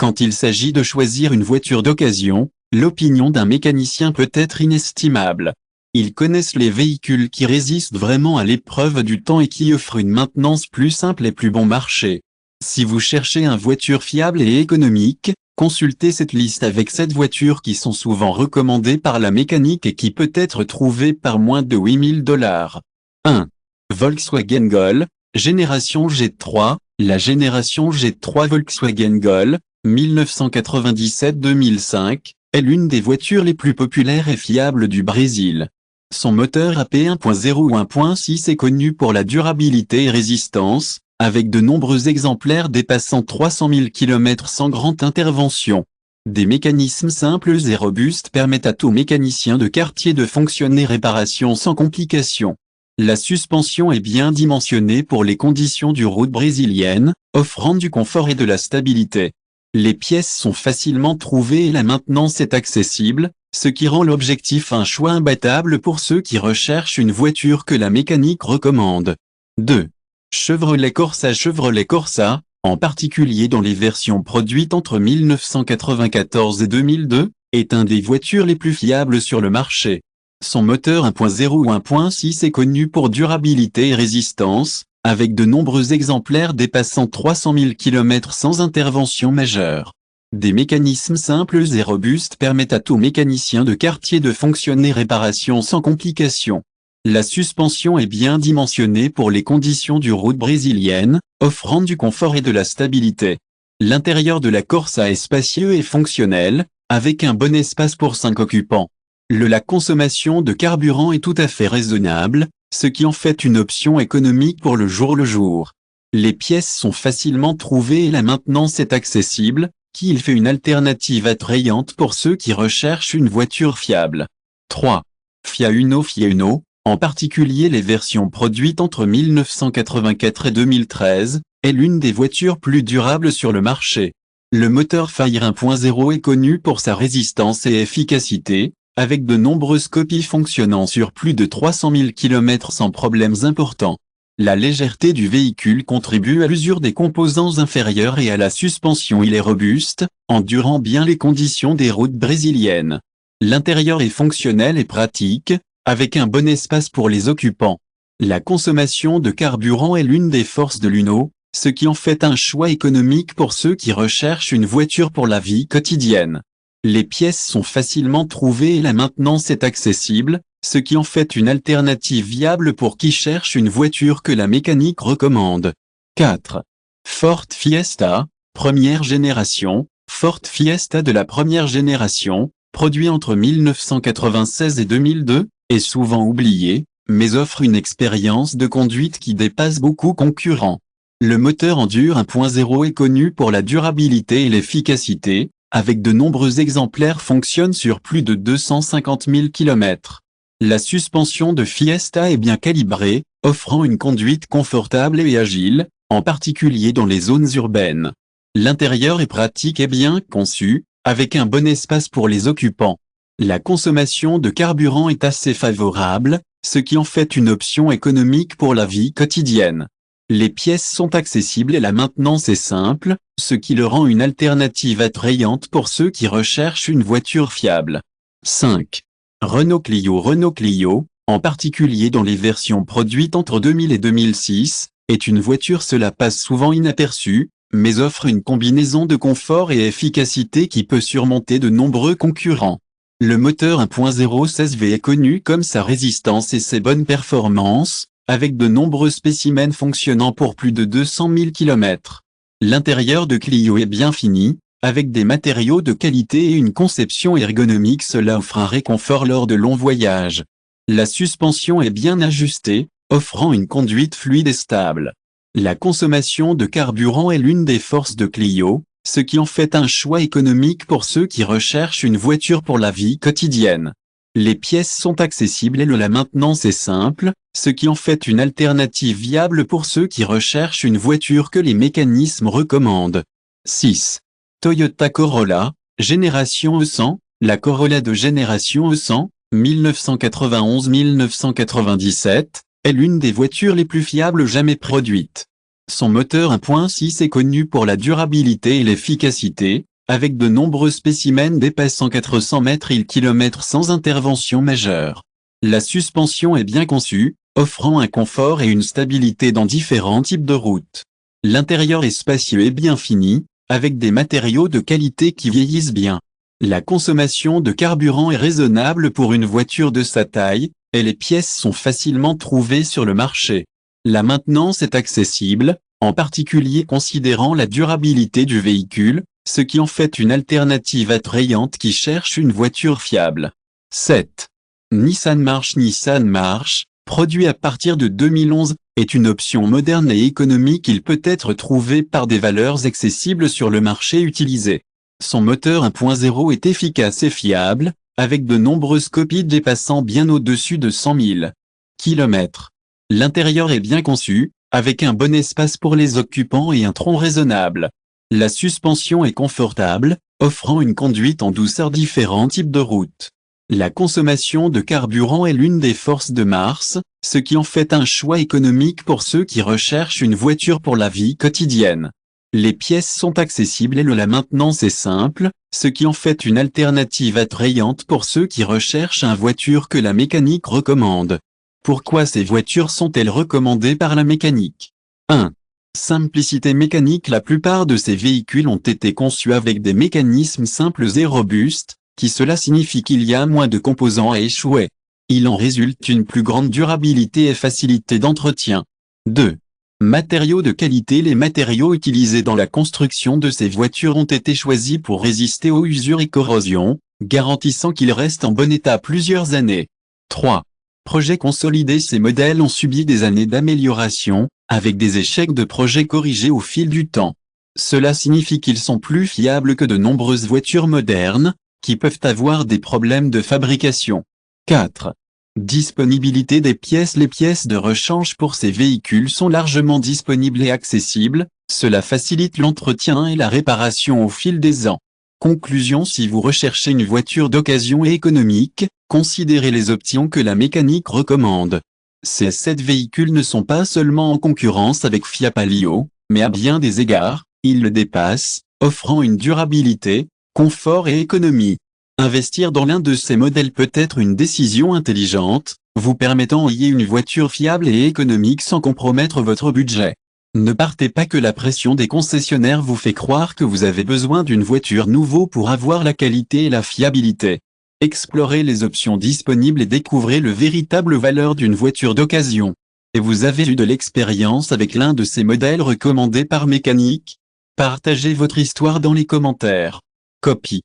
Quand il s'agit de choisir une voiture d'occasion, l'opinion d'un mécanicien peut être inestimable. Ils connaissent les véhicules qui résistent vraiment à l'épreuve du temps et qui offrent une maintenance plus simple et plus bon marché. Si vous cherchez une voiture fiable et économique, consultez cette liste avec 7 voitures qui sont souvent recommandées par la mécanique et qui peut être trouvée par moins de 8 000 $. 1. Volkswagen Gol, génération G3. La génération G3 Volkswagen Gol, 1997-2005, est l'une des voitures les plus populaires et fiables du Brésil. Son moteur AP 1.0 ou 1.6 est connu pour la durabilité et résistance, avec de nombreux exemplaires dépassant 300 000 km sans grande intervention. Des mécanismes simples et robustes permettent à tout mécanicien de quartier de fonctionner réparation sans complications. La suspension est bien dimensionnée pour les conditions du route brésilienne, offrant du confort et de la stabilité. Les pièces sont facilement trouvées et la maintenance est accessible, ce qui rend l'objectif un choix imbattable pour ceux qui recherchent une voiture que la mécanique recommande. 2. Chevrolet Corsa, en particulier dans les versions produites entre 1994 et 2002, est un des voitures les plus fiables sur le marché. Son moteur 1.0 ou 1.6 est connu pour durabilité et résistance, avec de nombreux exemplaires dépassant 300 000 km sans intervention majeure. Des mécanismes simples et robustes permettent à tout mécanicien de quartier de fonctionner réparation sans complications. La suspension est bien dimensionnée pour les conditions du route brésilienne, offrant du confort et de la stabilité. L'intérieur de la Corsa est spacieux et fonctionnel, avec un bon espace pour 5 occupants. La consommation de carburant est tout à fait raisonnable, ce qui en fait une option économique pour le jour. Les pièces sont facilement trouvées et la maintenance est accessible, qui fait une alternative attrayante pour ceux qui recherchent une voiture fiable. 3. Fiat Uno, en particulier les versions produites entre 1984 et 2013, est l'une des voitures plus durables sur le marché. Le moteur Fire 1.0 est connu pour sa résistance et efficacité, avec de nombreuses copies fonctionnant sur plus de 300 000 km sans problèmes importants. La légèreté du véhicule contribue à l'usure des composants inférieurs et à la suspension. Il est robuste, endurant bien les conditions des routes brésiliennes. L'intérieur est fonctionnel et pratique, avec un bon espace pour les occupants. La consommation de carburant est l'une des forces de l'Uno, ce qui en fait un choix économique pour ceux qui recherchent une voiture pour la vie quotidienne. Les pièces sont facilement trouvées et la maintenance est accessible, ce qui en fait une alternative viable pour qui cherche une voiture que la mécanique recommande. 4. Ford Fiesta, première génération. Ford Fiesta de la première génération, produit entre 1996 et 2002, est souvent oublié, mais offre une expérience de conduite qui dépasse beaucoup concurrents. Le moteur Endure 1.0 est connu pour la durabilité et l'efficacité, avec de nombreux exemplaires fonctionnent sur plus de 250 000 km. La suspension de Fiesta est bien calibrée, offrant une conduite confortable et agile, en particulier dans les zones urbaines. L'intérieur est pratique et bien conçu, avec un bon espace pour les occupants. La consommation de carburant est assez favorable, ce qui en fait une option économique pour la vie quotidienne. Les pièces sont accessibles et la maintenance est simple, ce qui le rend une alternative attrayante pour ceux qui recherchent une voiture fiable. 5. Renault Clio, en particulier dans les versions produites entre 2000 et 2006, est une voiture cela passe souvent inaperçue, mais offre une combinaison de confort et efficacité qui peut surmonter de nombreux concurrents. Le moteur 1.0 16V est connu comme sa résistance et ses bonnes performances, avec de nombreux spécimens fonctionnant pour plus de 200 000 km. L'intérieur de Clio est bien fini, avec des matériaux de qualité et une conception ergonomique, cela offre un réconfort lors de longs voyages. La suspension est bien ajustée, offrant une conduite fluide et stable. La consommation de carburant est l'une des forces de Clio, ce qui en fait un choix économique pour ceux qui recherchent une voiture pour la vie quotidienne. Les pièces sont accessibles et la maintenance est simple, ce qui en fait une alternative viable pour ceux qui recherchent une voiture que les mécanismes recommandent. 6. Toyota Corolla, génération E100. La Corolla de génération E100, 1991-1997, est l'une des voitures les plus fiables jamais produites. Son moteur 1.6 est connu pour la durabilité et l'efficacité, avec de nombreux spécimens dépassant 400 mètres et km sans intervention majeure. La suspension est bien conçue, offrant un confort et une stabilité dans différents types de routes. L'intérieur est spacieux et bien fini, avec des matériaux de qualité qui vieillissent bien. La consommation de carburant est raisonnable pour une voiture de sa taille, et les pièces sont facilement trouvées sur le marché. La maintenance est accessible, en particulier considérant la durabilité du véhicule, ce qui en fait une alternative attrayante qui cherche une voiture fiable. 7. Nissan March, produit à partir de 2011, est une option moderne et économique. Il peut être trouvé par des valeurs accessibles sur le marché utilisé. Son moteur 1.0 est efficace et fiable, avec de nombreuses copies dépassant bien au-dessus de 100 000 km. L'intérieur est bien conçu, avec un bon espace pour les occupants et un tronc raisonnable. La suspension est confortable, offrant une conduite en douceur différents types de routes. La consommation de carburant est l'une des forces de Mars, ce qui en fait un choix économique pour ceux qui recherchent une voiture pour la vie quotidienne. Les pièces sont accessibles et la maintenance est simple, ce qui en fait une alternative attrayante pour ceux qui recherchent une voiture que la mécanique recommande. Pourquoi ces voitures sont-elles recommandées par la mécanique? 1. Simplicité mécanique. La plupart de ces véhicules ont été conçus avec des mécanismes simples et robustes, cela signifie qu'il y a moins de composants à échouer. Il en résulte une plus grande durabilité et facilité d'entretien. 2. Matériaux de qualité. Les matériaux utilisés dans la construction de ces voitures ont été choisis pour résister aux usures et corrosions, garantissant qu'ils restent en bon état plusieurs années. 3. Projet consolidé. Ces modèles ont subi des années d'amélioration, avec des échecs de projets corrigés au fil du temps. Cela signifie qu'ils sont plus fiables que de nombreuses voitures modernes, qui peuvent avoir des problèmes de fabrication. 4. Disponibilité des pièces. Les pièces de rechange pour ces véhicules sont largement disponibles et accessibles, cela facilite l'entretien et la réparation au fil des ans. Conclusion: si vous recherchez une voiture d'occasion et économique, considérez les options que la mécanique recommande. Ces 7 véhicules ne sont pas seulement en concurrence avec Fiat Palio, mais à bien des égards, ils le dépassent, offrant une durabilité, confort et économie. Investir dans l'un de ces modèles peut être une décision intelligente, vous permettant d'y une voiture fiable et économique sans compromettre votre budget. Ne partez pas que la pression des concessionnaires vous fait croire que vous avez besoin d'une voiture nouveau pour avoir la qualité et la fiabilité. Explorez les options disponibles et découvrez le véritable valeur d'une voiture d'occasion. Et vous avez eu de l'expérience avec l'un de ces modèles recommandés par Mécanique? Partagez votre histoire dans les commentaires. Copie.